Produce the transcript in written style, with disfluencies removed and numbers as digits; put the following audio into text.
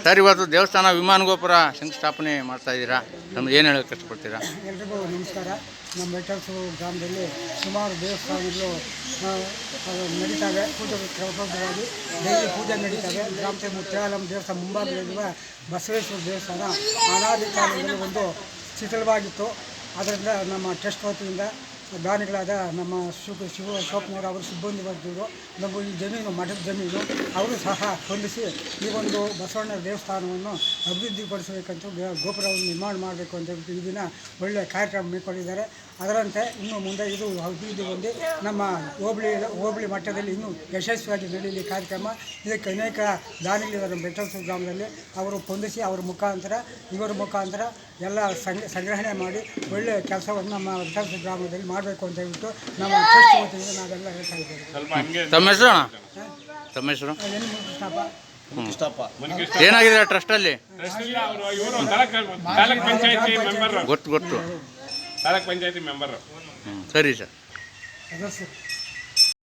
Sir, ಇವತ್ತು ದೇವಸ್ಥಾನ ವಿಮಾನ ಗೋಪುರ ಶಂಕುಸ್ಥಾಪನೆ ಮಾಡ್ತಾ ಇದ್ದೀರಾ, ನಮ್ಗೆ ಏನು ಹೇಳೋಕ್ಕೆ ಕಷ್ಟಪಡ್ತೀರಾ? ಎಲ್ರಿಗೂ ನಮಸ್ಕಾರ. ನಮ್ಮ ಬೆಟ್ಟಲ್ಸೂರು ಗ್ರಾಮದಲ್ಲಿ ಸುಮಾರು ದೇವಸ್ಥಾನಗಳು ನಡೀತಾವೆ. ಪೂಜೆ ಕ್ರಮಬದ್ಧವಾಗಿ ಡೈಲಿ ಪೂಜೆ ನಡೀತವೆ. ಗ್ರಾಮ ಮುತ್ಯಾಲಂ ದೇವಸ್ಥಾನ ಮುಂಭಾಗದಲ್ಲಿರುವ ಬಸವೇಶ್ವರ ದೇವಸ್ಥಾನ ಅನಾದಿ ಕಾಲದಲ್ಲಿ ಒಂದು ಶಿಥಿಲವಾಗಿತ್ತು. ಅದರಿಂದ ನಮ್ಮ ಟ್ರಸ್ಟ್ ವತಿಯಿಂದ ದಾನಿಗಳಾದ ನಮ್ಮ ಶಿವಶೋಪನವರು ಅವರು ಸಿಬ್ಬಂದಿ ವರ್ಗದವರು ನಮ್ಮ ಈ ಜಮೀನು ಮಠದ ಜಮೀನು ಅವರು ಸಹ ಹೊಂದಿಸಿ ಈ ಒಂದು ಬಸವಣ್ಣ ದೇವಸ್ಥಾನವನ್ನು ಅಭಿವೃದ್ಧಿಪಡಿಸಬೇಕಂತ ಗೋಪುರವನ್ನು ನಿರ್ಮಾಣ ಮಾಡಬೇಕು ಅಂತ ಈ ದಿನ ಒಳ್ಳೆಯ ಕಾರ್ಯಕ್ರಮ ಹಮ್ಮಿಕೊಂಡಿದ್ದಾರೆ. ಅದರಂತೆ ಇನ್ನು ಮುಂದೆ ಇದು ಅಭಿವೃದ್ಧಿ ಹೊಂದಿ ನಮ್ಮ ಹೋಬಳಿ ಮಟ್ಟದಲ್ಲಿ ಇನ್ನೂ ಯಶಸ್ವಿಯಾಗಿ ನಡೆಯಲಿ ಕಾರ್ಯಕ್ರಮ. ಇದಕ್ಕೆ ಅನೇಕ ದಾನಿಗಳಿದ್ದಾರೆ ಬೆಟ್ಟಲ್ಸೂರು ಗ್ರಾಮದಲ್ಲಿ. ಅವರು ಹೊಂದಿಸಿ ಇವರ ಮುಖಾಂತರ ಎಲ್ಲ ಸಂಗ್ರಹಣೆ ಮಾಡಿ ಒಳ್ಳೆಯ ಕೆಲಸವನ್ನು ನಮ್ಮ ಬೆಟ್ಟಲ್ಸೂರು ಗ್ರಾಮದಲ್ಲಿ ಮಾಡಬೇಕು ಅಂತ ಹೇಳ್ಬಿಟ್ಟು ನಮ್ಮ ಟ್ರಸ್ಟ್ ವತಿಯಿಂದ ನಾವೆಲ್ಲ ಹೇಳ್ತಾ ಇದ್ದೇವೆ. ತಮ್ಮ ಹೆಸರು ಅಣ್ಣ? ತಮ್ಮ ಹೆಸರು ಏನಾಗಿದೆ ಟ್ರಸ್ಟಲ್ಲಿ? ತಾಲೂಕ್ ಪಂಚಾಯತಿ ಮೆಂಬರ್. ಸರಿ ಸರ್.